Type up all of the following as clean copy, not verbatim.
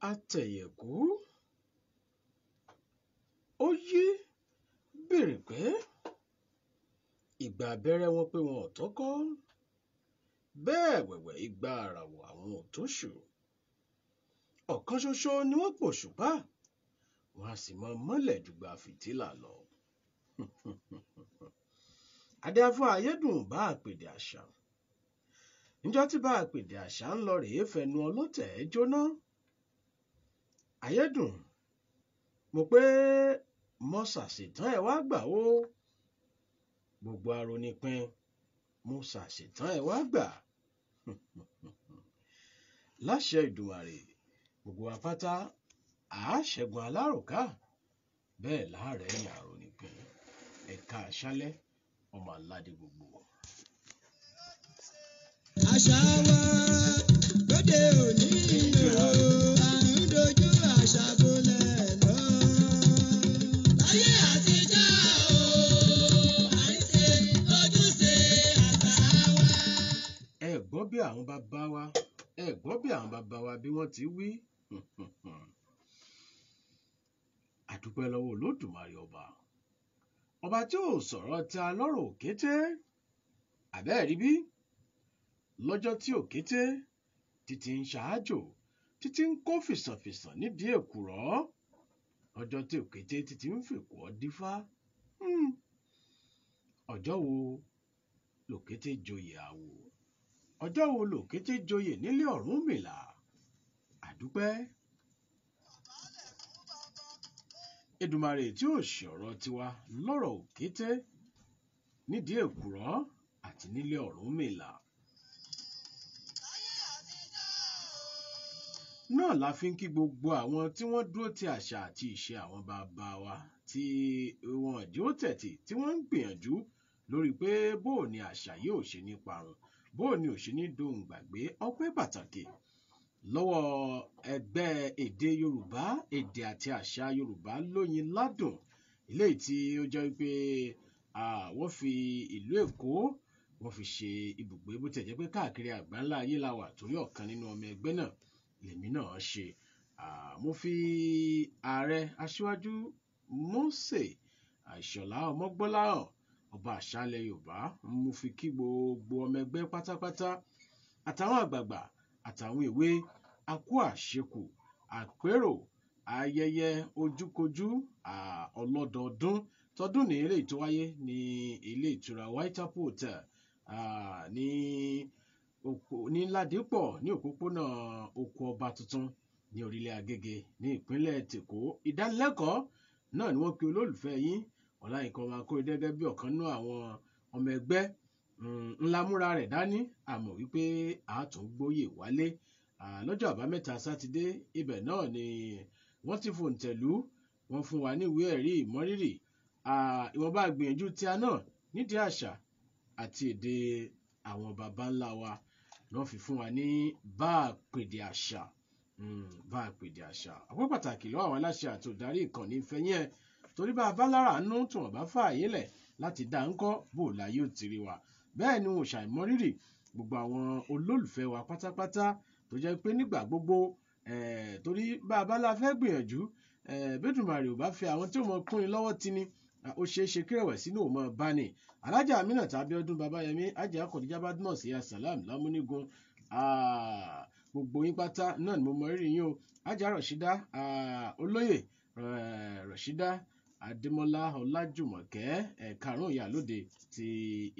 Àtẹ̀yẹ̀kú ó yí bèrè pé ìgbà abẹ́rẹ́ wọn pé wọn ò tọ́kọ́, bẹ́ẹ̀ wẹ̀wẹ̀ igba àràwọ̀ àwọn ò tóṣù. Ọ̀kan ṣoṣo ni wọ́n pòṣùpá, wọn a sì máa mọ́lẹ̀ jùgbà fìtílà lọ. Adé á fún ayédùn bá àpèdè àṣà. Níjọ́ tí bá àpèdè àṣà ń lọ rèé fẹnu ọlọ́tẹ̀ jóná. Ayédùn, mo pé mo ṣàṣetán ẹ wá gbà ó. Gbogbo aronipin, mo ṣàṣetán ẹ wá gbà. Láṣẹ Ìdùmarè, gbogbo apáta àáṣẹ́gun aláròká, bẹ́ẹ̀ láàrẹ̀ ní aronipin. Ẹ̀ka àṣálẹ́ ọmọ aládé gbogbo. Àṣà wa lóde òní ìlò àrùn dojú àṣà bolẹ̀ lọ. Láyé àtijọ́ à ń ṣe ojúṣe àṣà wa. Ẹ gbọ́ bí àwọn bàbá wa bí wọ́n ti wí. Àdúpẹ́ lọ́wọ́ Olódùmarè ọba tí ò sọ̀rọ̀ tí a lọ́rọ̀ òkété. Àbẹ́ẹ̀rí bí lọ́jọ́ tí òkété títí ń ṣáájò títí ń kó fìsànfìsàn nídìí èkùrọ́, ọjọ́ tí òkété títí ń fèkùọ́ dífá. Ọjọ́ wo lòkété joyè àwò? Ọjọ́ wo lòkété joyè nílé Ọ̀rúnmìlà? Àdúpẹ́. Èdùmàrè tí ò ṣe ọ̀rọ̀ tiwa lọ́rọ̀ òkété nídìí èkùrọ́ àti nílé Ọ̀rúnmìlà. Náà la fi ń kí gbogbo àwọn tí wọ́n dúró ti àṣà àti ìṣe àwọn bàbá wa tí wọn jí ó tẹ̀tì tí wọ́n ń gbìyànjú lórí pé bóò ni àṣà yìí ò ṣe ní parun, bóò ni ò ṣe ní dohun gbàgbé. Ọpẹ́ pàtàkì lọ́wọ́ ẹgbẹ́ èdè Yorùbá, èdè àti àṣà Yorùbá lóyin ládùn, eléyìí tí ó jẹ́ wípé wọ́n fi ìlú Èkó wọ́n fi ṣe ibùgbé, bó ti jẹ́ pé káàkiri àgbáńlá ayé la wà, torí ọ̀kan nínú ọmọ ẹgbẹ́ náà lèmi náà ṣe. Mo fi ààrẹ aṣíwájú Mósè Ìṣọ̀lá Ọmọgbọ́láhàn, ọba àṣálẹ̀ Yorùbá, mo fi kí gbogbo ọmọ ẹgbẹ́ pátápátá àtàwọn àgbààgbà àtàwọn èwe akú àṣekù àpérò ayẹyẹ ojúkojú ọlọ́dọọdún tọdún ní eléyìí tó wáyé ní ilé ìtura White Apple Hotel ní Ládìpọ̀ ní òpópónà Oko Ọba Tuntun ní orílẹ̀ Agége ní ìpínlẹ̀ Tèkó. Ìdánilẹ́kọ̀ọ́ náà ni wọ́n pe olólùfẹ́ yín Ọláyínká ọmọ Akóredé gẹ́gẹ́ bí ọ̀kan nínú àwọn ọmọ ẹgbẹ́ ńlá múra rẹ̀ dání, àmọ́ wípé àtúngbóyè wálé lọ́jọ́ àbámẹ́ta sátidé. Ibẹ̀ náà ni wọ́n ti fòǹtẹ̀lú, wọ́n fún wa ní ìwé ẹ̀rí ìmọrírì ìwọ̀nba gbìyànjú tí a náà nídìí àṣà àti èdè àwọn baba ńlá wa náà fi fún wa ní bá àpèdè àṣà. Bá àpèdè àṣà. Ọpẹ́ pàtàkì lọ́wọ́ àwọn aláṣẹ àti òdarí ìkànnì Ìfẹ́yín ẹ̀, torí bá a bá lára nú tí wọ́n bá fààyè lẹ̀ láti dá ń kọ́ bò láyé ò tiri wa. Bẹ́ẹ̀ ni wọn ò ṣàìmọrírì gbogbo àwọn olólùfẹ́ wa pátápátá tó jẹ́ pé nígbà gbogbo torí bá a bá la fẹ́ gbìyànjú b'Èdùmàrè ò bá fi àwọn tí ó mọ kúnni lọ́wọ́ ti ni, ó ṣeé ṣe kí rẹ̀wẹ̀sì náà mọ bá ní. Alájà Aminat Abíọ́dún Babayẹmí, Ajá Kọ̀díjà Badmus Ìyá Salam Lámúnígun, gbogbo yín pátá náà ni mo mọ rírì yín o. Ajá Rọ̀ṣídá, olóyè Rọ̀ṣídá Adémọ́lá Ọlájùmọ̀kẹ́, karùn-ún ìyálóde ti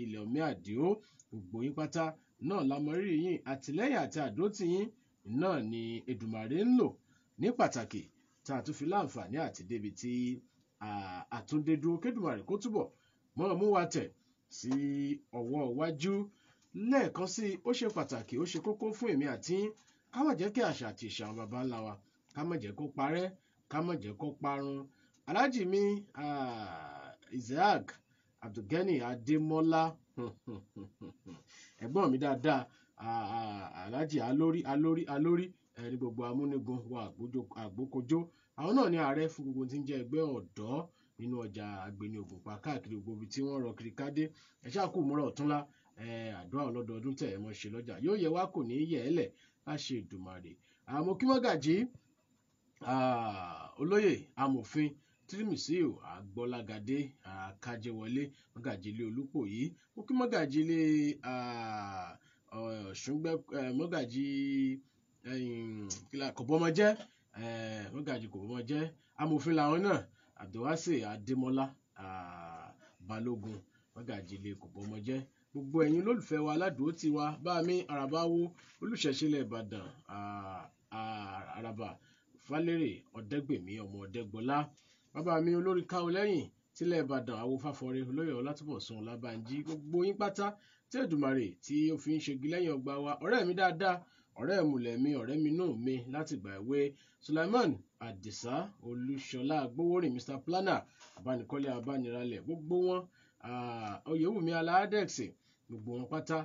ilẹ̀ Ọ̀mí Àdìó, gbogbo yín pátá náà la mọ rírì yín. Àtìlẹ́yìn àti àdótì yín náà ni Èdùmàrè ń lò ní pàtàkì tá a tún fi láǹfààní àti débi tí àtúndédúró. K'Èdùmàrè kó túbọ̀ mọ́ mú wa tẹ̀ sí ọwọ́ iwájú. Lẹ́ẹ̀kan sí ó ṣe pàtàkì, ó ṣe kókó fún èmi àti ká má jẹ́ kí àṣà àti ìṣe àwọn baba ńlá wa ká má jẹ́ kó parẹ́, ká má jẹ́ kó parun. Aláàjì mi Isaac Abdulgani Adémọ́lá ẹ̀gbọ́n mi dáadáa, Aláàjì alórí ní gbogbo amúnigun wa àgbókojó. Àwọn náà ni ààrẹ fún gbogbo tí ń jẹ́ ẹgbẹ́ ọ̀dọ́ nínú ọjà Àgbẹ̀ní Ògùnpa káàkiri gbogbo ibi tí wọ́n rọ kiri kádé. Ẹ ṣáà kú múra ọ̀túnla, àdúrà ọlọ́dọọdún tẹ̀ ẹ́ mọ́ ṣe lọ́jà, yóò yẹ wá kò ní í yẹ̀ ẹ́ lẹ̀ láṣẹ Èdùmàrè. Àmọ́ kí Mọ́gàjí olóyè amòfin Tírímìsíù Àgbọ́lágadé Kájẹwọlé mọ́gàjílé Olúpòyí ó kí mọ́gàjílé mọ́gàjí Kòbọ́mọjẹ́ mọ́gàjí Kòbọ́mọjẹ́ amòfin làwọn náà Abdulwase Adémọ́lá Balógun mọ́gàjílé Kòbọ́mọjẹ́ gbogbo ẹ̀yin olólùfẹ́ wa aládùúgbò tí wa bá mi àràbáwò olùṣẹ̀ṣẹ̀lẹ̀ Ìbàdàn àràbà Falérè Ọ̀dẹ́gbèmí ọmọ Ọ̀dẹ́gbọlá bàbá mi olórí káwọ́ lẹ́yìn tílẹ̀ Ìbàdàn àwo Fáfọrẹ́ olóyè Ọlátúbọ̀sún Ọlábánjí gbogbo yín pátá tí Èdùmàrè tí ó fi ń ṣegi lẹ́yìn ọgbà wa ọ̀rẹ́ mi dáadáa ọ̀rẹ́ mùlẹ̀mí ọ̀rẹ́ mi náà mi láti gbà ìwé Sulaiman Adisa Olúṣọlá Gbówórìn Mr Planner abánikọ́lé abániralẹ̀ gbogbo wọn Oyèwùmí Aládẹ́x gbogbo wọn pátá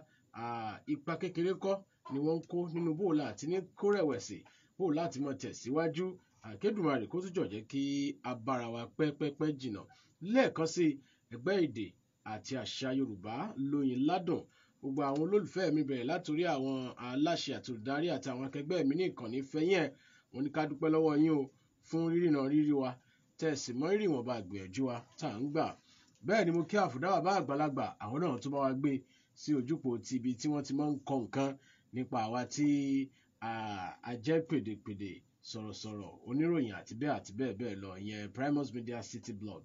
ipa kékeré kọ́ ni wọ́n ń kó nínú bóòlà àti ní kórẹ̀wẹ̀sì bóòlà àti mọ̀ tẹ̀síwájú Kédùmarè kó túnjọ jẹ́ kí a bára wa pẹ́pẹ́pẹ́ jìnnà lẹ́ẹ̀kan sí ẹgbẹ́ èdè àti àṣà Yorùbá lóyin ládùn gbogbo àwọn olólùfẹ́ mi bẹ̀rẹ̀ látòrí àwọn aláṣẹ àti olùdarí àti àwọn akẹgbẹ́ mi ní ìkànnì Fẹ́yìn ẹ̀ wọ́n ní ká dúpẹ́ lọ́wọ́ yín o fún rírìnà rírí wa tẹ̀sí mọ́ rírì wọn bá gbìyànjú wa tá à ń gbà bẹ́ẹ̀ ni mo kí àfùdá bàbá àgbàlagbà àwọn náà tó bá wa gbé sí ojúpò ti ibi tí wọ́n ti máa ń kọ nǹkan nípa àwa tí a jẹ́ pèdèpèdè sọ̀rọ̀sọ̀rọ̀ oníròyìn àti bẹ́ẹ̀ bẹ́ẹ̀ lọ ìyẹn Primus Media City Blog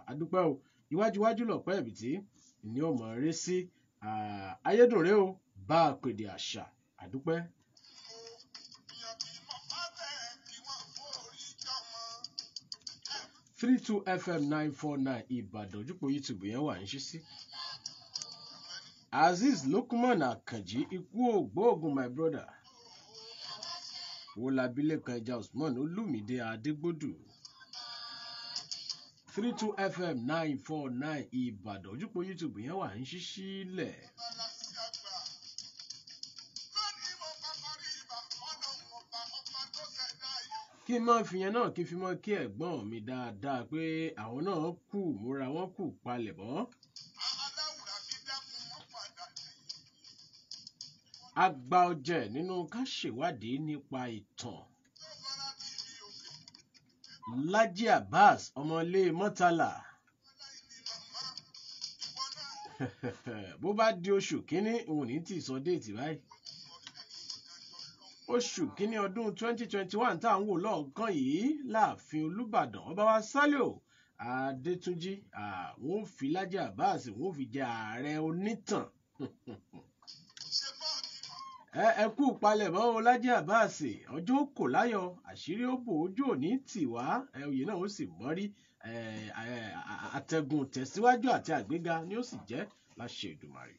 adúpẹ́ o iwájúwájú lọ̀pẹ́ ẹ̀bìtì ni ó mọ̀ rí sí ayédùnrè o bá a pèdè àṣà àdúpẹ́. 32 FM 949 Ìbàdàn ojúpọ̀ YouTube yẹn wà ń ṣí sí. Azeez Lukman Akanji ikú ògbóògùn my brother. Wọlábílẹ̀kan ẹja Usman Olúmídé Adégbòdù. 32 FM 949 Ìbàdàn ojúpọ̀ YouTube yẹn wà ń ṣí sílẹ̀. Kí n máa fi yẹn náà kí n fi mọ́ kí ẹ̀gbọ́n mi dáadáa pé àwọn náà kù múra wọn kù palẹ̀ mọ́. Àgbà ọ̀jẹ̀ nínú ká ṣèwádìí nípa ìtàn. Lájí Abbas ọmọlé Mọ́tàlá. Bó bá di oṣù kínní òun ní tí sọ déètì báyìí. Oṣù kínní ọdún 2021 tá à ń wò lọ́ọ̀kan yìí láàfin Olúbàdàn ọba wa Sálíò Adétúnjí wọ́n fi Lájí Abbas wọ́n fi jẹ ààrẹ onítàn. Ẹ kú palẹ̀mọ́ o Lájí Abbas ọjọ́ kò láyọ̀ àṣírí ó bò ojú òní tì wá oyè náà ó sì mọ́rí àtẹ̀gùn tẹ̀síwájú àti àgbéga ni ó sì jẹ́ láṣẹ Èdùmàrè.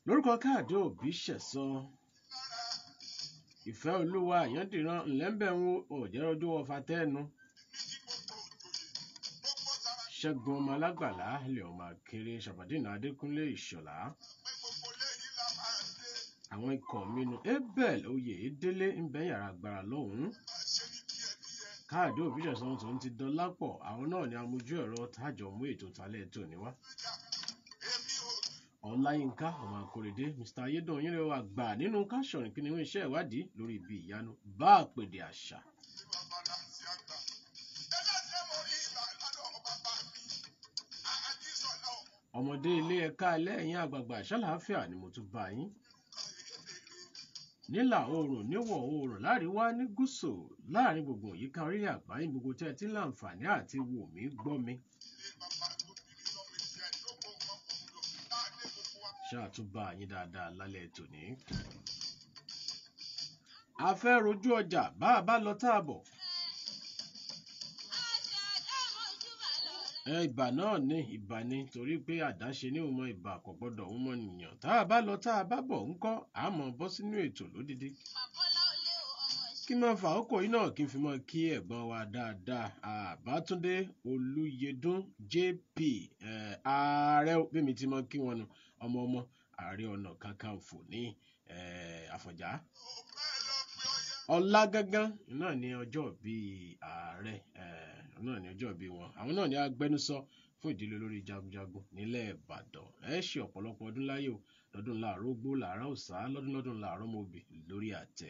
Lórúkọ Káàdé Òbí Ṣẹ̀san Ìfẹ́ Olúwa Àyàndìran ńlẹ́ńbẹ̀rún òjẹ́rọ́jọ́ ọfà tẹ́ẹ̀nu Ṣẹ́gun ọmọ alágbàlá ilẹ̀ ọmọ akéré Ṣàbàdínà Adékúnlé Ìṣọ̀lá àwọn ikọ̀ mínú Abel Oyèdélé ń bẹ yàrá agbára lọ́hùn-ún Káàdé Òbí Ṣẹ̀san tó ń ti Dọlápọ̀ àwọn náà ni amójú ẹ̀rọ tájọ mú ètò tálẹ̀ ètò níwá. Ọláyínká ọmọ Akóredé Mr. Ayédùn rẹ̀ wà gbà nínú káṣọ̀rìn kí ni wọ́n iṣẹ́ ìwádìí lórí ibi ìyanu bá àpèdè àṣà. Ọmọdé ilé ẹ̀ka ẹlẹ́yìn àgbààgbà ṣàlàáfíà ni mo tún bá yín. Nílà oòrùn níwọ̀ oòrùn láríwá ní gúúsù láàrin gbogbo òyìnká orílẹ̀ àgbáyé gbogbo tẹ́ ẹ ti ń láǹfààní àti wò mí gbọ́ mi. Ṣàtúbà yín dáadáa lálẹ́ tòní. A fẹ́ rojú ọjà bá a bá lọ táàbọ̀. Ìbà náà ní ìbà ni torí pé àdáṣe ní òun mọ ìbà kò gbọdọ̀ òun mọ nìyàn tá a bá lọ tá a bá bọ̀ ń kọ́ àmọ́ bọ́ sínú ètò lódìdí. Kí máa fà ókò yìí náà kí n fi mọ kí ẹ̀gbọ́n wa dáadáa Àbátúndé Olúyẹdùn JP ààrẹ bí mi ti mọ kí wọn nu ọmọ Ààrẹ Ọ̀nà Kakanfò ní Àfọ̀njá. ọlá gángan náà ní ọjọ́ bíi ààrẹ náà ní ọjọ́ bíi wọn àwọn náà ní agbẹnusọ fún ìdílé olórí jagunjagun nílẹ̀ Ìbàdàn ẹ ṣe ọ̀pọ̀lọpọ̀ ọdún láyé o lọ́dún láàárọ̀ gbó làárọ̀ òsà lọ́dún láàárọ̀ mọ́bì lórí àtẹ.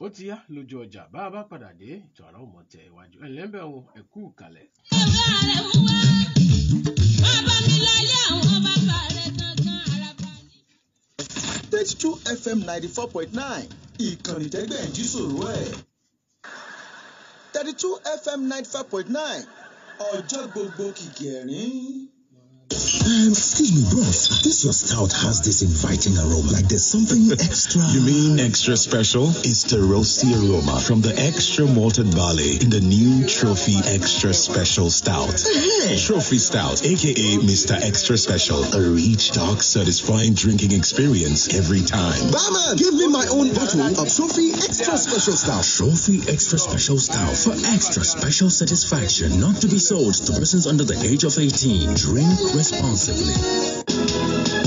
ó ti yá lójú ọjà bá a bá padà dé ètò àrà òmò tẹ iwájú ẹ̀lẹ́mbẹ̀ ohun ẹ̀kú kalẹ̀. 32 FM 94.9 ìkànnì tẹ́gbẹ̀ ń jí sòrò ẹ̀. 32 FM 95.9 ọjọ́ gbogbo kìkì ẹ̀rín. Excuse me, bros. This your stout has this inviting aroma, like there's something extra. You mean extra special? It's the roasty aroma from the extra malted barley in the new Trophy Extra Special Stout. Trophy Stout, aka Mr. Extra Special, a rich, dark, satisfying drinking experience every time. Barman, give me my own bottle of Trophy Extra Special Stout. Trophy Extra Special Stout for extra special satisfaction, not to be sold to persons under the age of 18. Drink responsibly.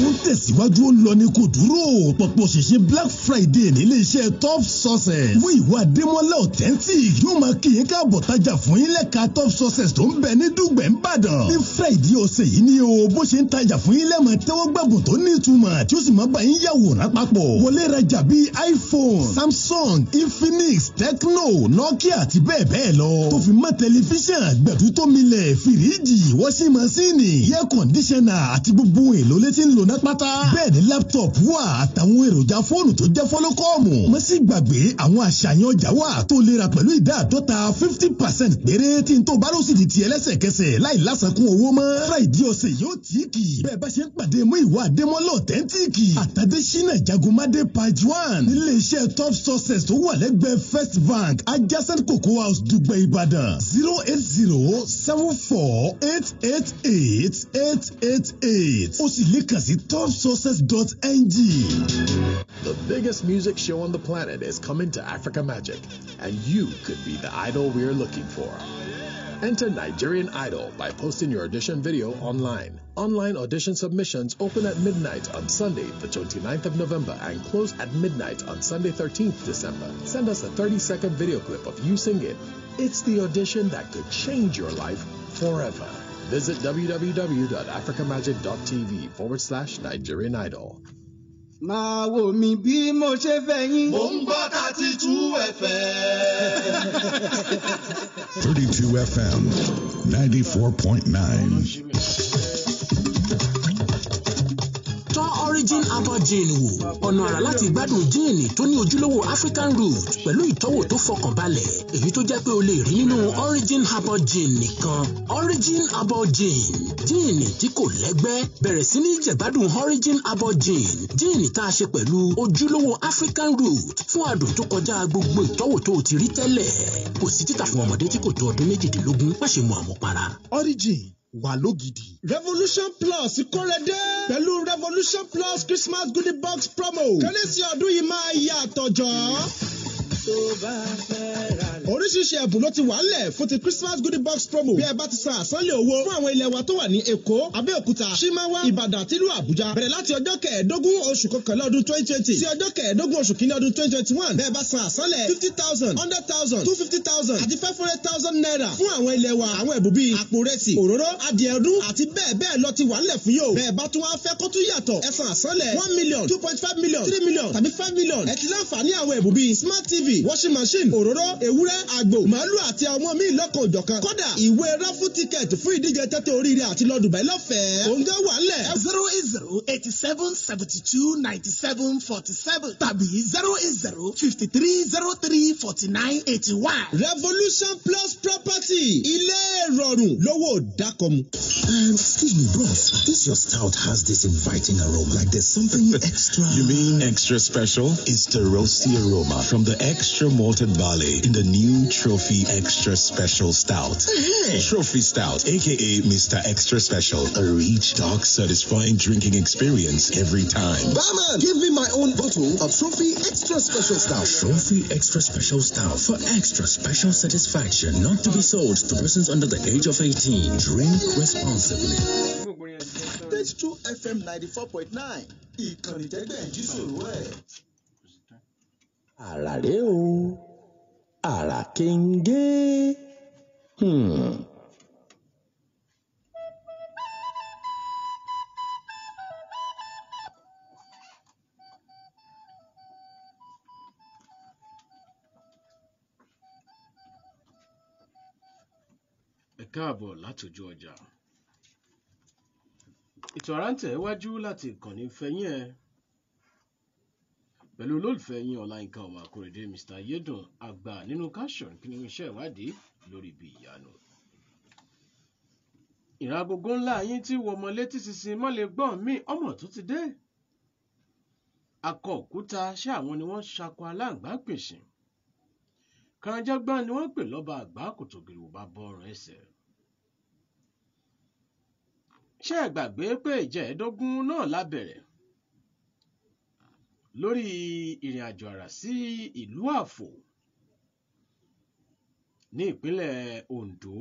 Ó tẹ̀síwájú ó lọ ní kò dúró pọ̀pọ̀ ṣẹ̀ṣẹ̀ Black Friday nílé iṣẹ́ Top Success. Mú ìwà Adémọ́lá authentic yóò máa kí yín káàbọ̀ tajà fún yín lẹ́ka Top Success tó ń bẹ ní Dùgbẹ̀ Ìbàdàn. Ní Friday ọ̀sẹ̀ yìí ni o bó ṣe ń tajà fún yín lẹ́mọ̀ tẹ́wọ́ gbàgbọ́ tó ní ìtumọ̀ tí ó sì máa bá yín yàwòrán papọ̀. Wọlé rajà bíi iPhone, Samsung, Infinix, Tecno, Nokia àti bẹ́ẹ̀ bẹ́ẹ̀ lọ. Tó fi mọ́ tẹlifíṣàn gbẹ̀dú tó milẹ̀ fìríjì washing machine air conditioner àti gbogbo èlò létí ń lò ná pátá. Bẹ́ẹ̀ ni laptop wà àtàwọn èròjà fóònù tó jẹ́ fọ́lọ́kọ́ọ̀mù. Má sì gbàgbé àwọn àṣàyàn ọjà wà tó lè ra pẹ̀lú ìdá 50% péré tí n tó bá ló sì di tiẹ̀ lẹ́sẹ̀kẹsẹ̀ láì lásàkún owó mọ́. Friday ọ̀sẹ̀ yóò tíìkì. Bẹ́ẹ̀ bá ṣe ń pàdé mú ìwà Adémọ́lá authentic. Àtàdéṣínà Jagunmádé page 1 nílé iṣẹ́ Top Success tó wà lẹ́gbẹ̀ẹ́ First Bank adjacent Cocoa House Dùgbẹ̀ Ìbàdàn 08074888888. Ó sì lè kàn sí topsuccess.ng. The biggest music show on the planet is coming to Africa Magic, and you could be the idol we're looking for. Enter Nigerian Idol by posting your audition video online. Online audition submissions open at midnight on Sunday, the 29th of November, and close at midnight on Sunday, 13th December. Send us a 30-second video clip of you singing. It's the audition that could change your life forever. Visit www.africamagic.tv/Nigerian Idol. Máa wò mí bí mo ṣe fẹ́ yín. Mo ń gbọ́ 32 FM. 32 FM 94.9. Tọ́ Origin Herbal Gin wò ọ̀nà àrà láti gbádùn jíìnì tó ní ojúlówó African root pẹ̀lú ìtọ́wò tó fọkànbalẹ̀ èyí tó jẹ́ pé o lè rí nínú Origin Herbal Gin nìkan. Origin Herbal Gin jíìnì tí kò lẹ́gbẹ́ bẹ̀rẹ̀ sí ní jẹ̀gbádùn Origin Herbal Gin jíìnì tá a ṣe pẹ̀lú ojúlówó African root fún adùn tó kọjá gbogbo ìtọ́wò tó o ti rí tẹ́lẹ̀. Kò sí títà fún ọmọdé tí kò tó ọdún 18 má ṣe mu àmupara. Origin wà lógidì. Revolution Plus kórede pẹ̀lú Revolution Plus Christmas goodie box promo. Kérésì ọdún yìí máa yàtọ̀ jọ. Oríṣiríṣi ẹ̀bùn ló ti wà ńlẹ̀ fún ti Christmas goodie box promo. Bí ẹ bá ti san àsánlé owó fún àwọn ilẹ̀ wa tó wà ní Èkó, Abẹ́òkúta, Ṣímáwá, Ìbàdàn àti ìlú Àbújá. Bẹ̀rẹ̀ láti ọjọ́ 15 oṣù kọkànlá ọdún 2020 sí ọjọ́ 15 oṣù kìíní ọdún 2021. Bẹ́ẹ̀ bá san àsánlẹ̀ 50,000, 100,000, 250,000 àti 500,000 naira fún àwọn ilẹ̀ wa. Àwọn ẹ̀bùn bíi àpò rẹsì, òróró, adìẹ ọdún àti bẹ́ẹ̀ bẹ́ẹ̀ lọ ti wà ńlẹ̀ fún yóò. Bẹ́ẹ̀ bá tún wá fẹ́ kó tún yàtọ̀. Ẹ san àsánlẹ̀ 1 million, 2.5 million, 3 million tàbí 5 million. Ẹ ti láǹfààní àwọn ẹ̀bùn bíi smart TV, washing machine, òróró, ewúrẹ́, àgbò, màálù àti àwọn míì lọ́kàn òjọ̀kan. Kódà ìwé ráfù tíkẹ́ẹ̀tì fún ìdíje tẹ́tẹ́ oríire àti lọ Dubai lọ́fẹ̀ẹ́. Òǹgá wà ńlẹ̀. 08087729747 tàbí 08053034981. Revolution Plus Property ilé ìrọ̀rùn lówó dákọ̀mu. Excuse me, bros. This your stout has this inviting aroma, like there's something extra. You mean extra special? It's the roasty aroma from the extra malted barley in the new Trophy Extra Special Stout. Trophy Stout, aka Mr. Extra Special, a rich, dark, satisfying drinking experience every time. Barman, give me my own bottle of Trophy Extra Special Stout. Trophy Extra Special Stout for extra special satisfaction, not to be sold to persons under the age of 18. Drink responsibly. 32 FM 94.9 ìkànnì tẹ́gbẹ́ ń jí sòrò ẹ̀. Àrà rè o, àrà kéńgé. Ẹ káàbọ̀ látòjú ọjà. Ètò àrántẹ̀ wájú láti ìkànnì fẹ̀yìn ẹ̀ pẹ̀lú olólùfẹ́ yín Ọláyínká ọmọ Akóredé Mr. Yedun àgbà nínú káṣọ̀n kí ni iṣẹ́ ìwádìí lórí ibi ìyanu. Ìran agogo ńlá yín tí wọ ọmọ létí sísin mọ́lẹ̀ gbọ́n mí ọmọ tó ti dé. Akọ òkúta ṣé àwọn ni wọ́n ṣakọ aláǹgbá pèsìn. Kànjọ́gbọ́n ni wọ́n pè lọ́ba àgbà kòtògìrì bá bọ́ọ̀rùn ẹsẹ̀. Ṣé ẹ gbàgbé pé ìjẹ́ẹ̀dógún náà lábẹ̀rẹ̀ lórí ìrìn àjò àrà sí ìlú Àfò ní ìpínlẹ̀ Oǹdó.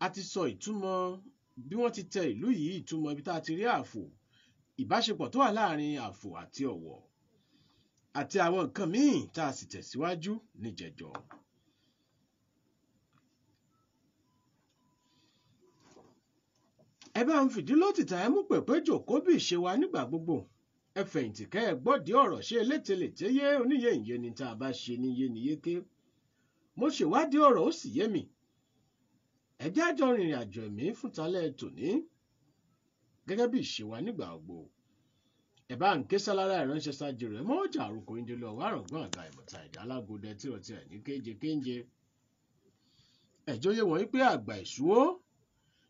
A ti sọ ìtumọ̀ bí wọ́n ti tẹ ìlú yìí, ìtumọ̀ ibi tá a ti rí Àfò, ìbáṣepọ̀ tó wà láàrin Àfò àti Ọ̀wọ̀ àti àwọn nǹkan míì tá a sì tẹ̀síwájú níjẹ̀jọ́. Ẹ bá ń fìdí lótìtà ẹ mú pèpè jòkó bí ìṣe wa nígbà gbogbo. Ẹ fẹ̀yìntì kẹ́ ẹ gbọ́dí ọ̀rọ̀ ṣe elételèté yé oníyè ìyé ni tá a bá ṣe níyé ni yéké. Mo ṣèwádìí ọ̀rọ̀ ó sì yé mi. Ẹ jẹ́ àjọ rìnrìn àjò ẹ̀mí fún talẹ́ tòní gẹ́gẹ́ bí ìṣe wa nígbà gbogbo. Ẹ bá ń ké sálára ìránṣẹ́ sáájú rẹ̀ mọ́ ọjà àrùkò ìdílé ọ̀wá àrọ̀gbọ́n àga ìmọ̀ta ìdá alágòdẹ tí ọtí ẹ̀ ní kéje. Ẹ̀jọ́ yé wọ̀nyí pé àgbà ìṣúwó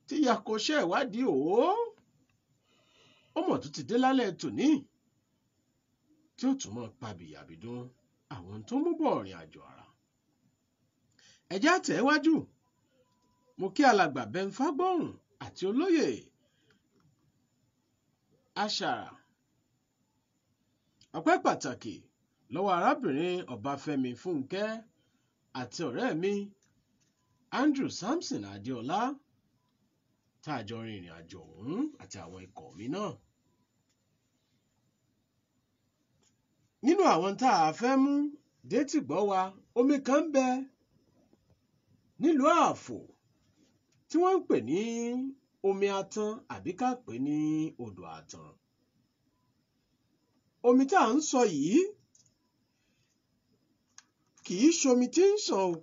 tí yakọṣẹ́ ìwádìí ó mọ̀ tó ti dé lálẹ́ tòní tí ó tún mọ́ pabìyàbìdún àwọn tó mú bọ̀ rìn àjò àrà. Ẹ jẹ́ àtẹ̀wájú. Mo kí alàgbà Bẹ́ńfágbóhùn àti olóyè Àṣàrà. Ọpẹ́ pàtàkì lọ́wọ́ arábìnrin Ọbáfẹ́mi Fúnkẹ́ àti ọ̀rẹ́ mi Andrew Samson Adéọlá tá a jọ rin ìrìn àjò ọ̀hún àti àwọn ikọ̀ mi náà. Nínú àwọn tá a fẹ́ mú détí gbọ́ wa, omi kan ń bẹ nílùú Àfò tí wọ́n ń pè ní omi Atan àbí ká pè ní odò Atan. Omi tá à ń sọ yìí kì í ṣomi tí ń sàn o.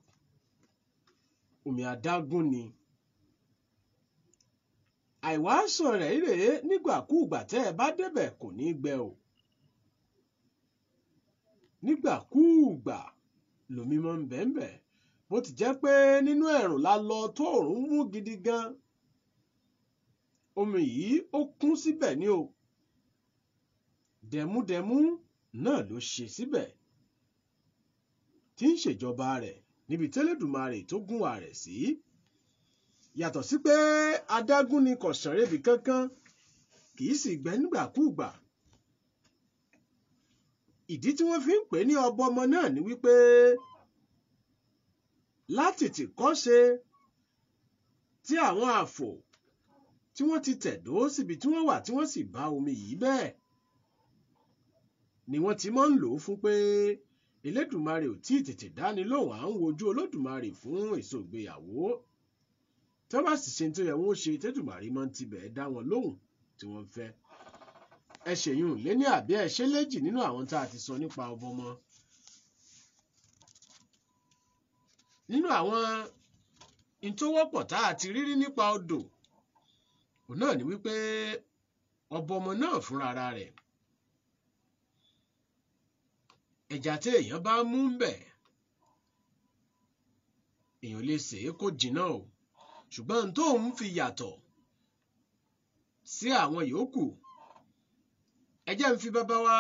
Omi adágún ni. Àìwáṣàn rẹ̀ rèé nígbàkúùgbà tẹ́ ẹ bá débẹ̀ kò ní gbẹ o. Nígbàkúùgbà lómi máa ń bẹ̀ẹ̀bẹ̀ bó ti jẹ́ pé nínú ẹ̀rùn la lọ tó òòrùn mú gidi gan. Omi yìí ó kún síbẹ̀ ni o. Dẹ̀múdẹ̀mú náà ló ṣe síbẹ̀ tí ń ṣèjọba rẹ̀ níbi tẹ́lẹ̀dùmarè tó gún wa rẹ̀ sí. Yàtọ̀ sí pé adágún ni kò ṣànrẹ́bì kankan kì í sì gbẹ nígbàkúùgbà. Ìdí tí wọ́n fi ń pè ní ọbọmọ náà ni wípé látìtì kọ́ṣe tí àwọn Àfò tí wọ́n ti tẹ̀dó síbi tí wọ́n wà tí wọ́n sì bá omi yìí bẹ́ẹ̀ ni wọ́n ti máa ń lò ó fún pé Elédùmarè ò tí ì tètè dáni lóhùn à ń wojú Olódùmarè fún èso ìgbéyàwó. Tí wọ́n bá sì ṣe tó yẹ wọ́n ṣe tẹ́dùmarè máa ń tibẹ̀ dá wọn lóhùn tí wọ́n fẹ́. Ẹ ṣèyún lé ní àbí ẹ ṣe léjì nínú àwọn tá a ti sọ nípa ọbọmọ. Nínú àwọn ìtọ́wọ́pọ̀ tá a ti rírí nípa odò òun náà ni wípé ọbọmọ náà fúnra rẹ̀ ẹja tí èèyàn bá mú ń bẹ̀ èèyàn lè sè é kó jìnnà o, ṣùgbọ́n tó ń fi yàtọ̀ sí àwọn yòókù. Ẹ jẹ́ ń fi bàbá wa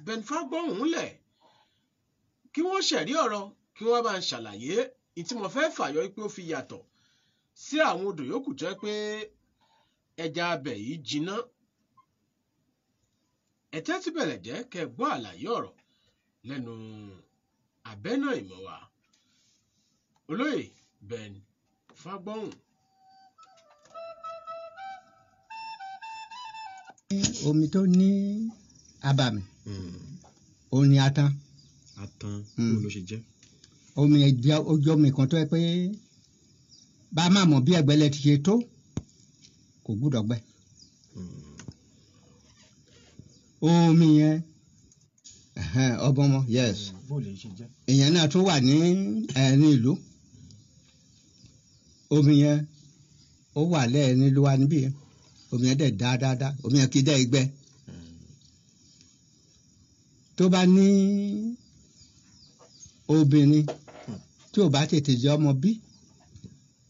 Bẹ́ńfágbóhùn lẹ̀ kí wọ́n ṣẹ̀rí ọ̀rọ̀ kí wọ́n bá ń ṣàlàyé ìtí mo fẹ́ fàyọ pé ó fi yàtọ̀ sí àwọn odò yòókù tó jẹ́ pé ẹja abẹ̀ yìí jìnnà. Ẹ tẹ́tí bẹ̀lẹ̀ jẹ́ kẹ́ gbọ́ àlàyé ọ̀rọ̀ lẹ́nu abẹ́nà ìmọ̀ wa olóyè Bẹ́ńfágbóhùn. omi tó ní abàmì òun ni atan bó ló ṣe jẹ́. omi ẹ̀jẹ̀ ojú omi kan tó yẹ pé bá a máa mọ̀ bí ẹgbẹ́lẹ̀ ti ṣe tó kò gbúdọ̀ gbẹ. omi yẹn ọbọmọ yes bó lè ṣe jẹ́. ìyẹn náà tún wà ní ẹ̀rín ìlú omi yẹn ó wà lẹ́ẹ̀rín ìlú wa níbí omi yẹn dẹ̀ dáadáa omi yẹn kì í dẹ́ gbẹ. tó bá ní obìnrin tí ò bá tètè jẹ́ ọmọ bí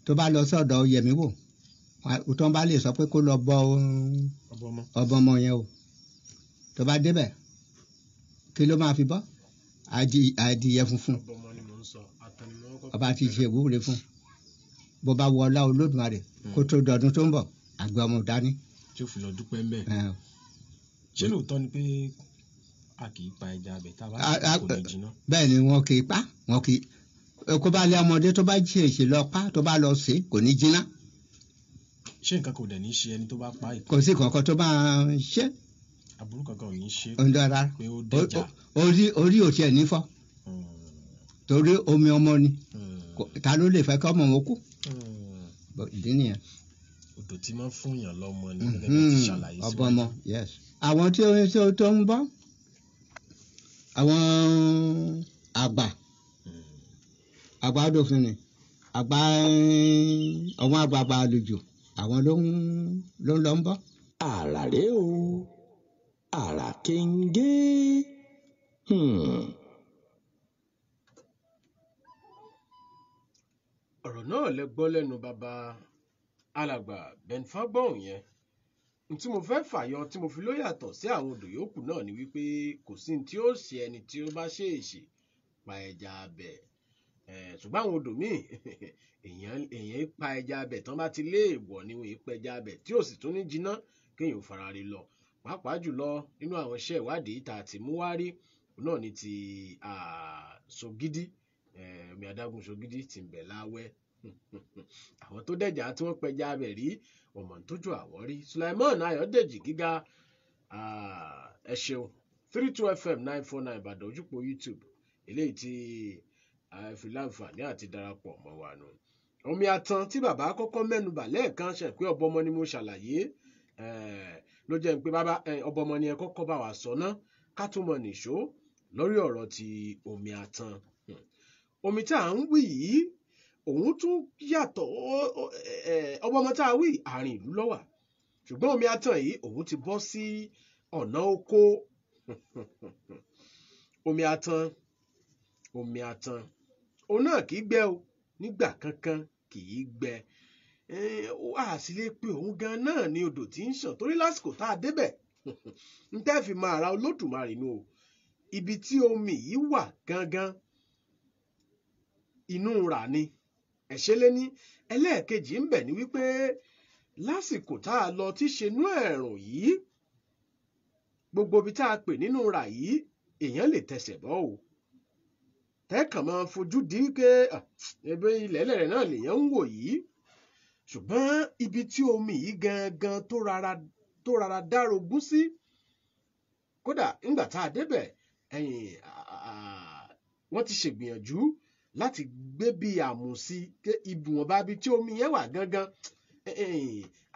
tó bá lọ sọ́dọ̀ yẹ̀mí wò tó bá lè sọ pé kó lọ bọ ọbọmọ yẹn o tó bá débẹ̀ kí ló máa fi bọ́ adìyẹ funfun ọba ti ṣe ìwúre fún bó bá wọ ọlá Olódùmarè kó tó dọdún tó ń bọ̀ àgbẹ̀ ọmọ dání. tí ó fi lọ dúpẹ́ ń bẹ̀. ṣé lóòótọ́ ni pé a kì í pa ẹja abẹ tá a bá kò ní jiná. bẹ́ẹ̀ ni wọn kì í pa wọn kì í kó bá lé ọmọdé tó bá ṣe èṣè lọ pa tó bá lọ sè kò ní jiná. ṣé nǹkan kò dẹ̀ ní ṣe ẹni tó bá pa ìtàn. kò sí kankan tó máa ṣe. aburú kankan ò ní ṣe. ó ń dára pé ó dẹjà. orí ò tiẹ̀ ní fọ́ torí omi ọmọ ni ta ló lè fẹ́ kí ọmọ wọn kú. ìdí nìyẹn. odò tí máa ń fún yàn lọ́mọ ni gẹ́gẹ́ bí ti ṣàlàyé síwájú. ọbọmọ yes. àwọn tí ó ń bọ́ àwọn àgbà àdófin ni àwọn àgbààgbà àlejò àwọn ló ń lọ ń bọ́. àràré o àrà kéńgé. ọ̀rọ̀ náà lẹ gbọ́ lẹ́nu bàbá alàgbà Ben Fagbon yẹn tí mo fẹ́ fàyọ tí mo fi ló yàtọ̀ sí àwọn odò yòókù náà ni wípé kò sí ní tí ó ṣe ẹni tí ó bá ṣèèṣì pa ẹja abẹ ṣùgbọ́n àwọn odò míì èèyàn pa ẹja abẹ tán bá ti lé èèwọ̀ ni wọ́n pa ẹja abẹ tí ò sì tún ní jiná kéèyàn fara rí lọ pàápàá jùlọ nínú àwọn iṣẹ́ ìwádìí tá a ti mú wá rí náà ní ti Sogidi omi adágún Sogidi ti ń bẹ̀ láwẹ́ àwọn tó dẹ̀jà tí wọ́n pẹja abẹ rí ọmọ tójú àwọ̀ rí Sulaiman Ayọ̀dèjì Gíga ẹ ṣeun 32FM 949 Ìbàdàn ojúpọ̀ YouTube eléyìí tí fi láǹfààní àti darapọ̀ mọ́ wa nù. omi atan tí bàbá kọ́kọ́ mẹ́nubà lẹ́ẹ̀kan ṣe pé ọbọmọ ni mo ṣàlàyé ló jẹ́ pé bàbá ọbọmọ ni ẹ kọ́kọ́ bá wa sọ náà ká tún mọ̀ nìṣó lórí ọ̀rọ̀ ti omi atan. omi tá à ń wí yìí òun tún yàtọ̀ ọbọmọ tá a wí àárín ìlú ló wà ṣùgbọ́n omi atan yìí òun ti bọ́ sí ọ̀nà oko. omi atan òun náà kì í gbẹ o nígbà kankan kì í gbẹ a sì lè pe òun gan náà ní odò tí ń ṣàn torí lásìkò tá a débẹ̀ ń tẹ́ fi máa ra Olódùmarè nù o ibi tí omi yìí wà gangan inú rà ni ẹ̀ṣẹ́ lé ní ẹlẹ́ẹ̀kejì ń bẹ̀ ni wípé lásìkò tá a lọ tí ṣe inú ẹ̀rùn yìí gbogbo ibi tá a pè nínú rà yìí èèyàn lè tẹsẹ̀ bọ́ o tẹ́kàn máa fojú di pé ebe ilẹ̀ẹ́lẹ̀ rẹ̀ náà lèèyàn ń wò yìí ṣùgbọ́n ibi tí omi yìí gangan tó rárá dárogún sí kódà nígbà tá a débẹ̀ wọ́n ti ṣègbìyànjú láti gbé bí àmù sí ibùwọ̀nba bí tí omi yẹn wà gangan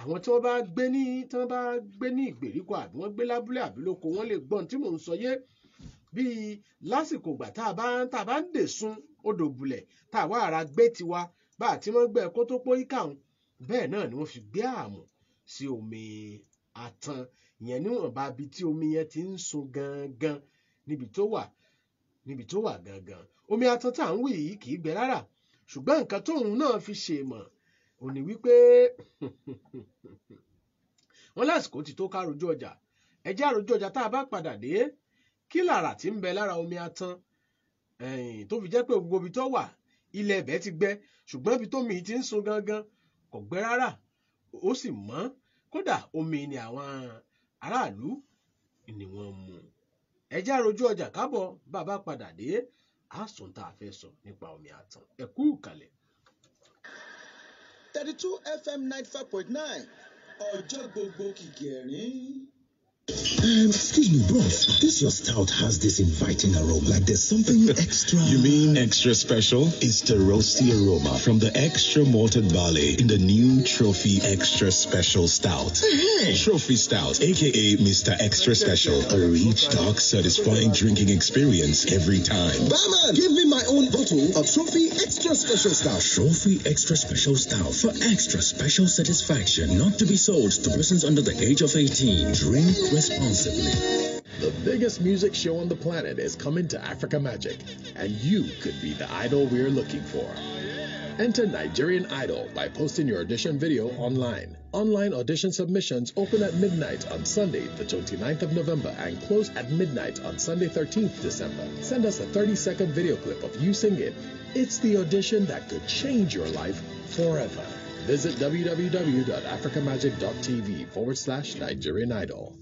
àwọn tí wọ́n bá gbé ní ìgbèríko àbí wọ́n gbé lábúlé àbí lóko wọ́n lè gbọ́n tí mò ń sọ yé bíi lásìkò ìgbà tá a bá ń dèsun odò bulẹ̀ tá a wá ara gbé tiwa bá àti wọ́n gbé kó tó pọ́ yíká òun bẹ́ẹ̀ náà ni wọ́n fi gbé àmù sí omi atan ìyẹn níwọ̀nba bí tí omi yẹn ti ń sun gangan níbi tó wà gangan omi atan tá à ń wí yìí kì í gbẹ rárá ṣùgbọ́n nǹkan tóun náà fi ṣe mọ̀ ò ní wípé wọ́n lásìkò ti tó ká rojú ọjà ẹjẹ́ àròjú ọjà tá a bá padà dé kí làrà tí ń bẹ lára omi atan tó fi jẹ́ pé gbogbo ibi tó wà ilẹ̀ ẹ̀bẹ̀ ti gbẹ ṣùgbọ́n ibi tómi ti ń sun gangan kò gbẹ rárá ó sì mọ́ kódà omi ni àwọn aráàlú ni wọ́n mu ẹjẹ́ àròjú ọjà kábọ̀ bàbá padà dé àsùn tá a fẹ́ sọ nípa omi atan ẹ kú ìkàlẹ̀. 32FM 95.9 ọjọ́ gbogbo kìkì ẹ̀rín. Excuse me, boss. This your stout has this inviting aroma. Like there's something extra. You mean extra special? It's the roasty aroma from the extra malted barley in the new Trophy Extra Special Stout. Trophy Stout, aka Mr. Extra Special. A rich, dark, satisfying drinking experience every time. Barman, give me my own bottle of Trophy Extra Special Stout. Trophy Extra Special Stout for extra special satisfaction. Not to be sold to persons under the age of 18. Drink responsibly. The biggest music show on the planet is coming to Africa Magic, and you could be the idol we're looking for. Enter Nigerian Idol by posting your audition video online. Online audition submissions open at midnight on Sunday, the 29th of November, and close at midnight on Sunday, 13th December. Send us a 30-second video clip of you singing. It's the audition that could change your life forever. Visit www.africamagic.tv/Nigerian Idol.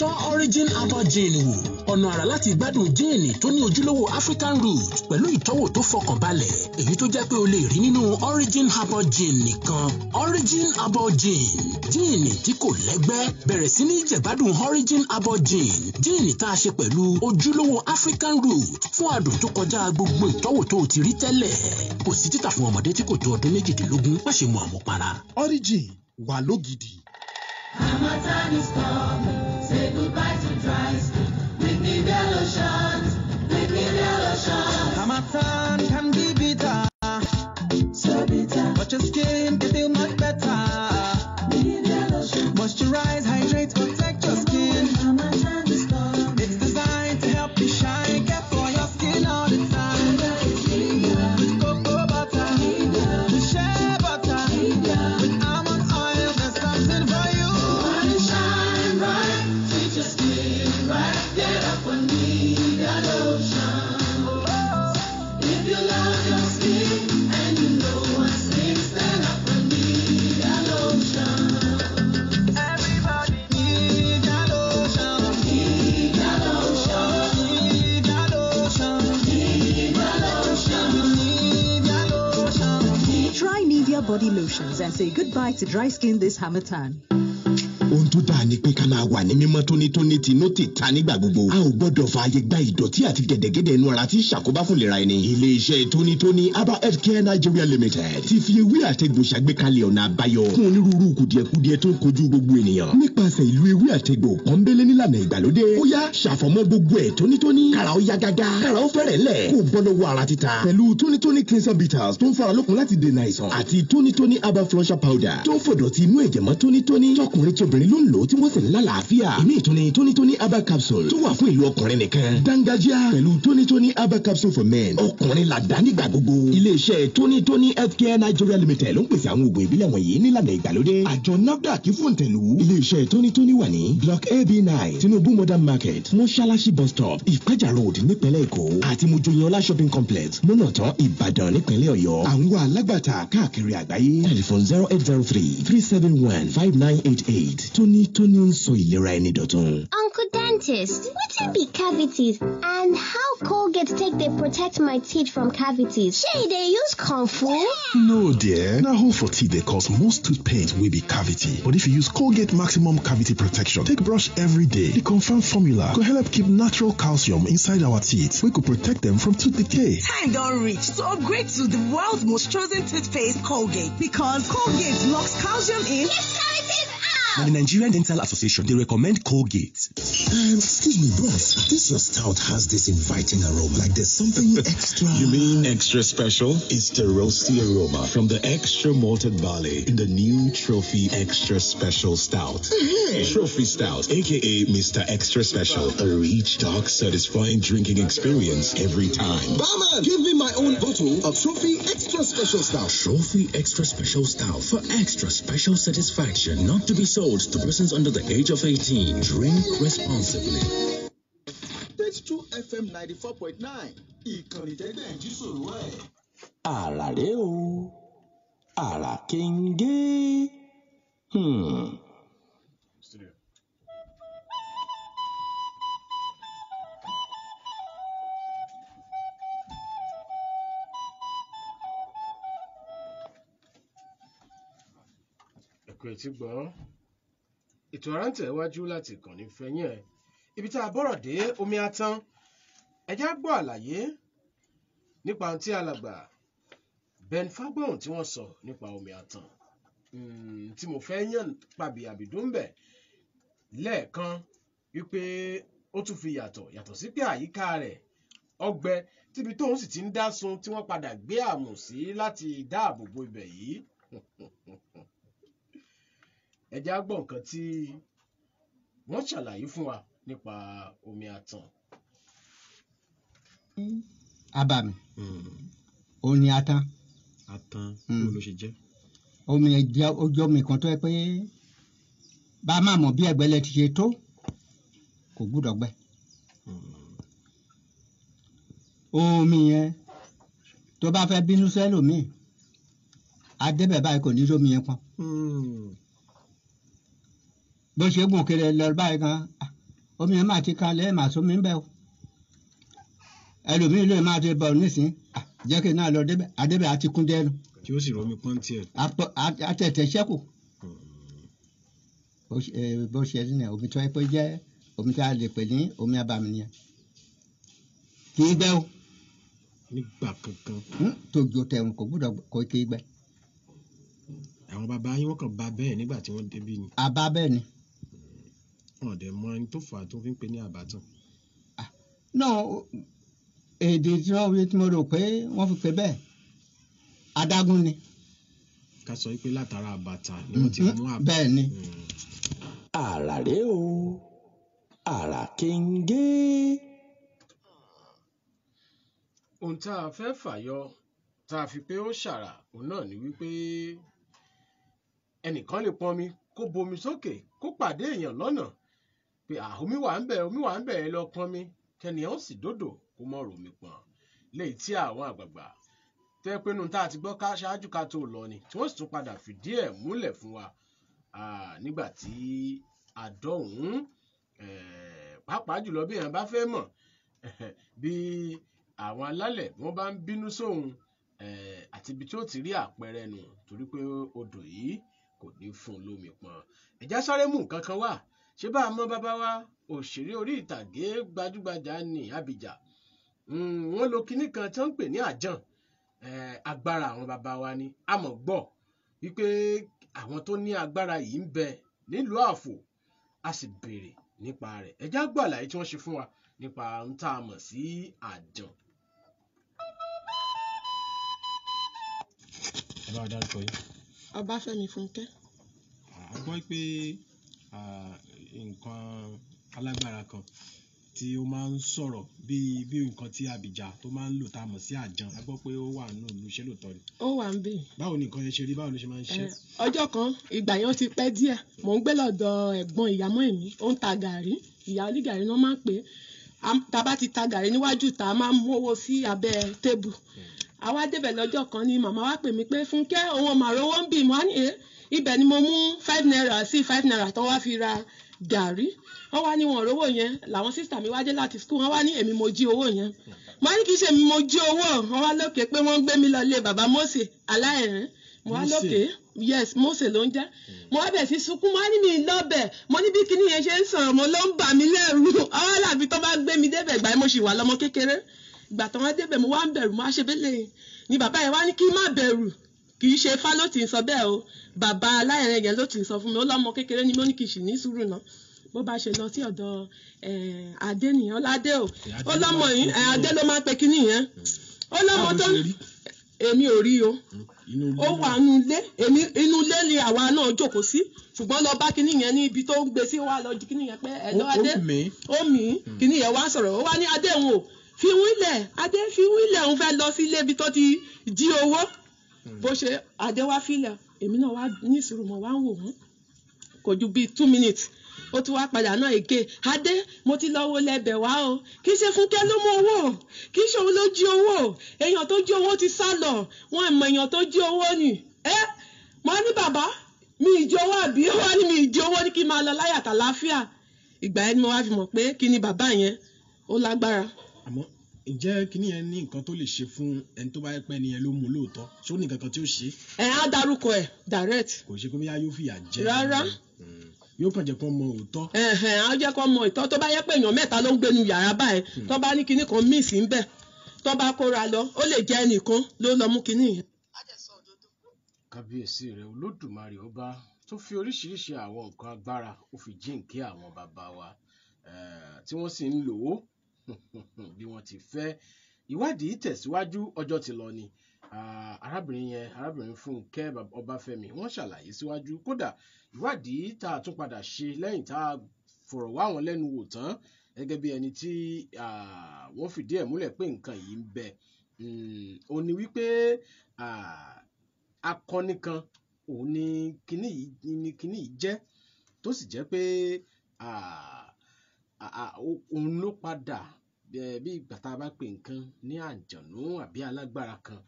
Tọ́ Origin Herbal Gin wò ọ̀nà àrà láti gbádùn jíìnì tó ní ojúlówó African root pẹ̀lú ìtọ́wò tó fọkànbalẹ̀ èyí tó jẹ́ pé o lè rí nínú Origin Herbal Gin nìkan. Origin Herbal Gin jíìnì tí kò lẹ́gbẹ́ bẹ̀rẹ̀ sí ní jẹ̀gbádùn Origin Herbal Gin jíìnì tá a ṣe pẹ̀lú ojúlówó African root fún àdùn tó kọjá gbogbo ìtọ́wò tó o ti rí tẹ́lẹ̀. Kò sí títà fún ọmọdé tí kò tó ọdún 18 má ṣe mu àmupara. Origin wà lógidì. Harmattan is coming. Say goodbye to dry skin. With Nivea lotion. With Nivea lotion. Harmattan can be bitter. So bitter. But your skin can feel much better. Nivea lotion. Moisturize, hydrate, protect your skin. Harmattan is coming. It's designed to help you shine. Care for your skin all the time. With cocoa butter. With shea butter. With almond oil, there's something for you. Body lotions and say goodbye to dry skin this Harmattan. Ohun tó dáa ni pé ká máa wà ní mímọ́ tónítóní tinú tìta nígbà gbogbo. A ò gbọ́dọ̀ fààyè gba ìdọ̀tí àti gẹ̀dẹ̀gẹ̀dẹ̀ inú ara tí ṣàkóbá fún ìlera ẹni. Ilé-iṣẹ́ tónítóní Herbal Healthcare Nigeria Limited ti fi ewé àtegbò ṣàgbékalẹ̀ ọ̀nà àbáyọ fún onírúurú kùdìẹ̀kudiẹ tó ń kojú gbogbo ènìyàn. Nípasẹ̀ ìlú ewé àtegbò pọ́nbélé nílànà ìgbàlódé. Ó yá ṣàfọ̀mọ́ gbogbo ẹ̀ tónítóní. Kára ó yá gágá. Kára ó fẹ́rẹ̀ lẹ̀. Kó bọ́ lọ́wọ́ ara títa. Pẹ̀lú tónítóní cleanser bitters tó ń fara lókun láti dènà àìsàn. Àti tónítóní herbal flusher powder tó ń fọ̀dọ̀tí inú ẹ̀jẹ̀ mọ́ tónítóní. Tọkùnrin tóbìnrin ló ń lò tí wọ́n sì ń lálàáfíà. Ìmí ìtúni tónítóní herbal capsule tó wà fún ìlú ọkùnrin nìkan. Dángájíá pẹ̀lú tónítóní herbal capsule for men. Ọkùnrin làdá nígbà gbogbo. Ilé-iṣẹ́ tónítóní Healthcare Nigeria Limited ló ń pèsè àwọn oògùn ìbílẹ̀ wọ̀nyí nílànà ìgbàlódé. Àjọ NAFDAC fòǹtẹ̀lù. Ilé-iṣẹ́ tónítóní wà ní Block AB9 Tinubu Modern Market Mọ́ṣáláṣí bus stop Ìpájà Road nípínlẹ̀ Èkó àti Mojoyinlọ́lá shopping complex Mọ́nàtán Ìbàdàn nípínlẹ̀ Ọ̀yọ́. Àwọn alágbàtà káàkiri àgbáyé. Telephone 0803-371-5988. Tónítóní ń sọ ìlera ẹni dọ̀tun. Uncle Dentist, wetin be cavities and how Colgate take dey protect my teeth from cavities? Shey dey use comfort? No dear, na hole for teeth dey cause most tooth pain wey be cavity. But if you use Colgate Maximum Cavity Protection take brush every day, the confirmed formula go help keep natural calcium inside our teeth wey go protect them from tooth decay. Time don reach to upgrade to the world's most chosen toothpaste, Colgate, because Colgate locks calcium in. Yes, cavities out! Now, the Nigerian Dental Association, they recommend Colgate. Excuse me, boss. This your stout has this inviting aroma. Like there's something extra. You mean extra special? It's the roasty aroma from the extra malted barley in the new Trophy Extra Special Stout. Trophy Stout, aka Mr. Extra Special. A rich, dark, satisfying drinking experience every time. Barman, give me my own bottle of Trophy Extra Special Stout. Trophy Extra Special Stout for extra special satisfaction. Not to be sold to persons under the age of 18. Drink responsibly. H2 FM 94.9. Ìkànnì tẹ́gbẹ̀ẹ́ jí sòrò ẹ̀. Àràré o, àrà kéńgé. ẹ̀kọ́ etí gbọ́ ètò àrántẹ̀ wájú láti ìkànnì fẹ́yìn ẹ̀ ibi tá a bọ́rọ̀ dé omi atán ẹjá gbọ́ àlàyé nípa ohun tí alàgbà Ben Fagbon tí wọ́n sọ nípa omi atán tí mo fẹ́ yàn pàbí àbìdúnbẹ̀ lẹ́ẹ̀kan wípé ó tún fi yàtọ̀ sí pé àyíká rẹ̀ ọgbẹ tíbi tóun sì ti ń dá sun tí wọ́n padà gbé àmù sí láti dáàbò bo ibẹ̀ yìí ẹjá gbọ́ nǹkan tí wọ́n ṣàlàyé fún wa nípa omi atán. Abàmì omi atán. Atán bó ló ṣe jẹ́. Omi ẹja ojú omi kan tó yẹ pé bá a máa mọ̀ bí ẹgbẹ́lẹ̀ ti ṣe tó kò gbúdọ̀ gbẹ. Omi yẹn tó bá fẹ́ bínú sẹ́lòmíì adébẹ̀ báyìí kò ní sómi yẹn pọn. Bó ṣe gùn kiri lọ báyìí kan omi yẹn máa ti kan lẹ́yìn màá sómi ń bẹ̀ o. Ẹlòmíì lè máa ti bọ̀ nísìnyí jẹ́ kí n náà lọ débẹ̀ adébẹ̀ àti kún dẹ́nu. Tí ó sì romi pọ́n tiẹ̀. Àtẹ̀tẹ̀ ṣẹ́kù. Bó ṣe rí ni omi tó yẹ pé jẹ́ omi tí a lè pè ní omi abàmì nìyẹn. Kì í gbẹ o. Nígbà kankan. Tòjò tẹ̀rùn kò gbúdọ̀ kò kì í gbẹ. Àwọn bàbá yín wọ́n kàn bá bẹ́ẹ̀ nígbà tí wọ́n débí ni. Àbá bẹ́ẹ̀ ni. Wọ́n dẹ̀ mọ ẹni tó fà á tó fi ń pè ní àbátàn. Náà èdè tí mo rò pé wọ́n fi pè bẹ́ẹ̀ adágún ni. Ká sọ pé látara àbàtà ni wọ́n ti mú àbá. Bẹ́ẹ̀ ni. Àrà rèé o àrà kéńgé. Ohun tá a fẹ́ fàyọ tá a fi pé ó ṣàrà òun náà ni wípé ẹnìkan lè pọnmi kó bomi sókè kó pàdé èèyàn lọ́nà pé omi wà ń bẹ̀ ẹ lọ pọnmi kẹ́nìyàn sì dòdò kó mọ̀ ròmí pọ̀n léyìí tí àwọn àgbààgbà tẹ́ pé nu tá a ti gbọ́ ká ṣáájú ká tó lọ ni tí wọ́n sì tún padà fìdí ẹ̀ múlẹ̀ fún wa nígbà tí àdọ́hùn pàápàá jùlọ bí èèyàn bá fẹ́ mọ̀ bí àwọn alálẹ̀ wọ́n bá ń bínú sóhun àti ibi tí ó ti rí àpẹẹrẹ nù torí pé odò yìí kò ní fún un lómi pọn ẹ̀já sáré mú nǹkan kan wá ṣé bá a mọ̀ bàbá wa òṣèré orí ìtàgé gbajúgbajà ní Abidjan wọ́n lo kinní kan tí wọ́n ń pè ní àjàn agbára àwọn bàbá wa ni a mọ̀ gbọ́ wípé àwọn tó ní agbára yìí ń bẹ nílùú Àfò a sì béèrè nípa rẹ̀ ẹ̀já gbọ́ àlàyé tí wọ́n ṣe fún wa nípa ohun tá a mọ̀ sí àjàn. Ẹ bá wa dárúkọ yìí. Ọbáfẹ́mi Fúnkẹ́. A gbọ́ pé nǹkan alágbára kan tí ó máa ń sọ̀rọ̀ bí nǹkan tí Abidjan tó máa ń lò tá a mọ̀ sí àjàn a gbọ́ pé ó wà nínú ìlú ṣé lóòótọ́ ni. Ó wà ń bè. Báwo ni nǹkan yẹn ṣe rí báwo ló ṣe máa ń ṣe. Ọjọ́ kan ìgbà yẹn ti pẹ́ díẹ̀ mò ń gbé lọ́dọ̀ ẹ̀gbọ́n ìyàmọ́ èmi ó ń ta gàrí ìyá onígàrí náà máa ń pè é tá a bá ti ta gàrí níwájú tá a máa ń mówó sí abẹ́ tébù àwa débẹ̀ lọ́jọ́ kan ni màmá wa pè mí pé Fúnkẹ́ òun ọmọ àròwọ́ ń bì mọ́ ní ibẹ̀ ni mo mú 5 naira sí 5 naira tó wá fi ra gàrí wọ́n wá ní wọn rówó yẹn làwọn sísà mi wá dé láti skul wọ́n wá ní èmi mo jí owó yẹn mo ní kì í ṣe mi mo jí owó wọ́n wá lókè pé wọ́n ń gbé mi lọ ilé bàbá Mósè aláìrìn mo wá lókè yes Mósè ló ń jẹ́ mo wá bẹ̀ sí sunkún mo wá ní mi lọ́bẹ̀ mo ní bí kinní yẹn ṣe ń sọ̀rọ̀ mo ló ń bà mí lẹ́rù ọwọ́ làbí tó bá gbé mi débẹ̀ gbà mo sì wà lọ́mọ kékeré ìgbà tó wá débẹ̀ mo wá ń bẹ̀rù mo wá ṣe bẹ́lẹ̀ ni bàbá yẹn wá ní kí n má bẹ̀rù kì í ṣe Ifá ló ti ń sọ bẹ́ẹ̀ o bàbá aláìrìn yẹn ló ti ń sọ fún mi ó lọ́mọ kékeré ni mo ní kì í sì ní sùúrù náà bó bá ṣe lọ sí ọ̀dọ̀ adé nìyẹn ọládé o ó lọ́mọ yìí adé ló máa ń pe kinní yẹn ó lọ́mọ tó èmi ò rí o ó wà nínú ilé inú ilé ni àwa náà jókòó sí ṣùgbọ́n lọ bá kinní yẹn ní ibi tó ń gbé sí wà lọ jí kinní yẹn pé ẹ̀lọ́ adé ó mì í kinní yẹn wá sọ̀rọ̀ ó wá ní adé òun o fi wílẹ̀ adé fi wílẹ̀ òun fẹ́ lọ sí ilé ibi tó ti jí owó bó ṣe adé wá fílẹ̀ èmi náà wá ní ìṣòro mọ̀ wá ń wò wọ́n kò ju bíi 2 minutes ó tún wá padà náà èké adé mo ti lọ wo lẹ́bẹ̀ wá o kì í ṣe Fúnkẹ́ ló mú owó kì í ṣe òun ló jí owó èèyàn tó jí owó ti sá lọ wọn mọ èèyàn tó jí owó ni mo ní bàbá mi ì jí owó àbí ó wá ní mi ì jí owó ní kí n máa lọ láyà tàlàáfíà ìgbà yẹn ni mo wá fi mọ̀ pé kí ni bàbá yẹn ó lágbára. Àmọ́ ǹjẹ́ kíní yẹn ní nǹkan tó lè ṣe fún ẹni tó bá yẹ pé ẹni yẹn ló mú lóòótọ́ ṣé ó ní nǹkan kan tí ó ṣe. á dárúkọ ẹ̀ direct. kò ṣe pé bóyá yóò fìyà jẹ. rárá. yóò kàn jẹ́ kó mọ òótọ́. á jẹ́ kó mọ òótọ́ tó bá yẹ pé èèyàn mẹ́ta ló ń gbénu yàrá báyìí tó bá ní kíní kan míì sí ń bẹ̀ tó bá kóra lọ ó lè jẹ́ ẹnìkan ló lọ mú kíní yẹn. kábíyèsí rẹ olódùmarè ọba tó fi oríṣiríṣi àwọn nǹkan agbára ó fi jíǹkí àwọn bàbá wa tí wọ́n sì ń lò ó bí wọ́n ti fẹ́. ìwádìí tẹ̀síwájú ọjọ́ ti lọ ni arábìnrin Fúnkẹ́ Ọbáfẹ́mi wọ́n ṣàlàyé síwájú kódà ìwádìí tá a tún padà ṣe lẹ́yìn tá a fọ̀rọ̀ wá wọn lẹ́nu wò tán gẹ́gẹ́ bí ẹni tí wọ́n fìdí ẹ̀ múlẹ̀ pé nǹkan yìí ń bẹ ó ní wípé akọni kan òun ni kíní yìí jẹ́ tó sì jẹ́ pé òun ló padà bí ìgbà tá a bá pè nǹkan ní àjànú àbí alágbára kan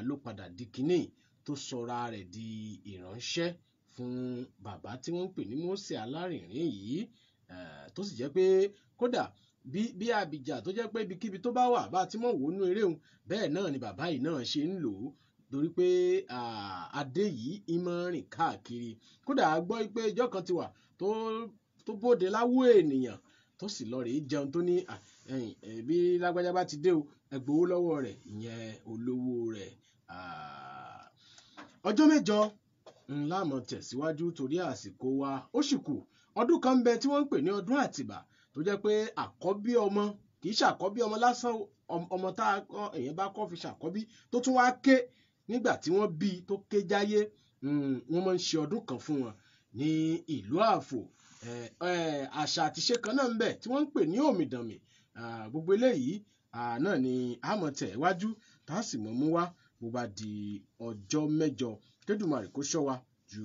ló padà di kíní tó sọra rẹ̀ di ìránṣẹ́ fún bàbá tí wọ́n ń pè ní Mósè Alárìnrìn yìí tó sì jẹ́ pé kódà bí Abija tó jẹ́ pé ibikíbi tó bá wà bá ti mọ̀ wò nú eré òun bẹ́ẹ̀ náà ni bàbá yìí náà ṣe ń lò ó torí pé adé yìí ìmọ̀ rìn káàkiri kódà a gbọ́ pé ìjọ kan ti wà tó bóde láwọ ènìyàn tó sì lọ rèé jẹun tó ní bí lágbájá bá ti dé o ẹ gbowó lọ́wọ́ rẹ̀ ìyẹn olówó rẹ̀. ọjọ́ mẹ́jọ ńlá mọ̀ tẹ̀síwájú torí àsìkò wa ó sì kù ọdún kan ń bẹ tí wọ́n ń pè ní ọdún Àtìbà tó jẹ́ pé àkọ́bí ọmọ kì í ṣàkọ́bí ọmọ lásán ọmọ tá èèyàn bá kọ́ fi ṣàkọ́bí tó tún wá ké nígbà tí wọ́n bí tó ké jáyé wọ́n máa ń ṣe ọdún kan fún wọn ní ìlú Àfò àṣà àtiṣe kan náà ń bẹ tí wọ́n ń pè ní òmìdànmì gbogbo eléyìí náà ni àmọ́ tẹ̀ wájú tá a sì mọ̀ mú wá bó bá di ọjọ́ mẹ́jọ kédùmarè kó ṣọ́ wa ju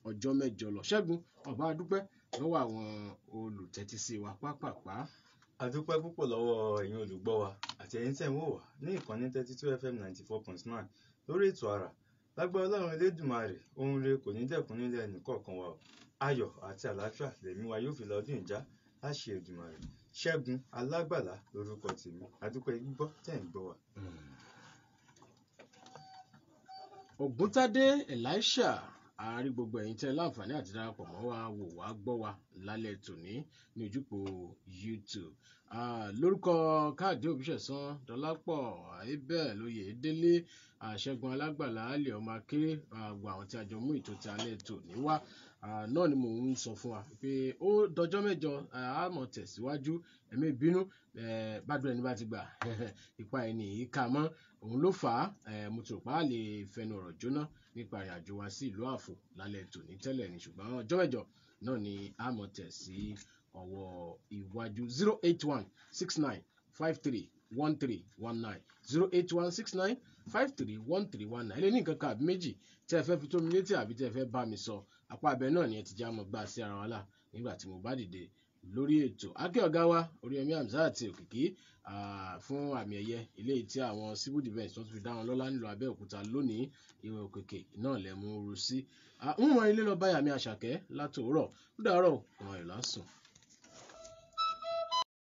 ọjọ́ mẹ́jọ lọ. Ṣẹ́gun ọba adúpẹ́ lọ́wọ́ àwọn olùtẹ́tísí wa pápápá. adúpẹ́ púpọ̀ lọ́wọ́ ẹ̀yin olùgbọ́ wa àti ẹ̀yin tẹ̀ ń wò wá ní ìkànnì 32 FM 94.9 lórí ètò àrà lágbára Ọlọ́run Elédùmarè ohun rere kò ní dẹ̀kun nílé ẹnì kọ̀ọ̀kan wa o ayọ̀ àti àlàáfíà lèmi wa yóò fi lọ́dún ìjà láṣẹ Èdùmàrè. Ṣẹ́gun Alágbàlá lórúkọ tèmi adúpẹ́ gbígbọ́ tẹ̀ ń gbọ́ wa. Ògúntádé Elisha àárí gbogbo ẹ̀yin tẹ́ láǹfààní àti darapọ̀ mọ́ wa wò wá gbọ́ wa lálẹ́ tòní ní ojúpò YouTube lórúkọ Káàdé Òbíṣẹ̀san Dọlápọ̀ Abel Oyèdélé Ṣẹ́gun Alágbàlá alẹ ọmọ akéré gbogbo àwọn tí a jọ mú ètò tí alẹ́ tòní wá náà ni mò ń sọ fún wa pé ó dọjọ́ mẹ́jọ a máa tẹ̀síwájú ẹ̀mí ìbínú bádùn ẹni bá ti gbà ipa ẹni yìí ká mọ́ òun ló fà á mo tò pa á lè fẹnu ọ̀rọ̀ jóná nípa ìrìn àjò wa sí ìlú Àfò lálẹ́ tòní tẹ́lẹ̀ ni ṣùgbọ́n ọjọ́ mẹ́jọ náà ni a máa tẹ̀ sí ọwọ́ iwájú 08169531319 08169531319 ilé ní nǹkan kan àbí méjì tí ẹ fẹ́ fi tó mi létí àbí tí ẹ fẹ́ bá mi sọ apá abẹ náà ni ẹ ti já mọ́ gbà sí ara wa là nígbà tí mo bá dìde lórí ètò akẹ́ ọ̀gá wa Oríyọmí Hamzat àti Òkìkí fún àmì ẹ̀yẹ ilé tí àwọn civil defence tó fi dá wọn lọ́lá nílùú Abẹ́òkúta lónìí ìwé òkèkè náà lẹ̀ mú rú sí. ń mọ ilé lọ báyà mi Àṣàkẹ́ látòórọ̀ ó dàárọ̀ ọmọ ìlà sùn.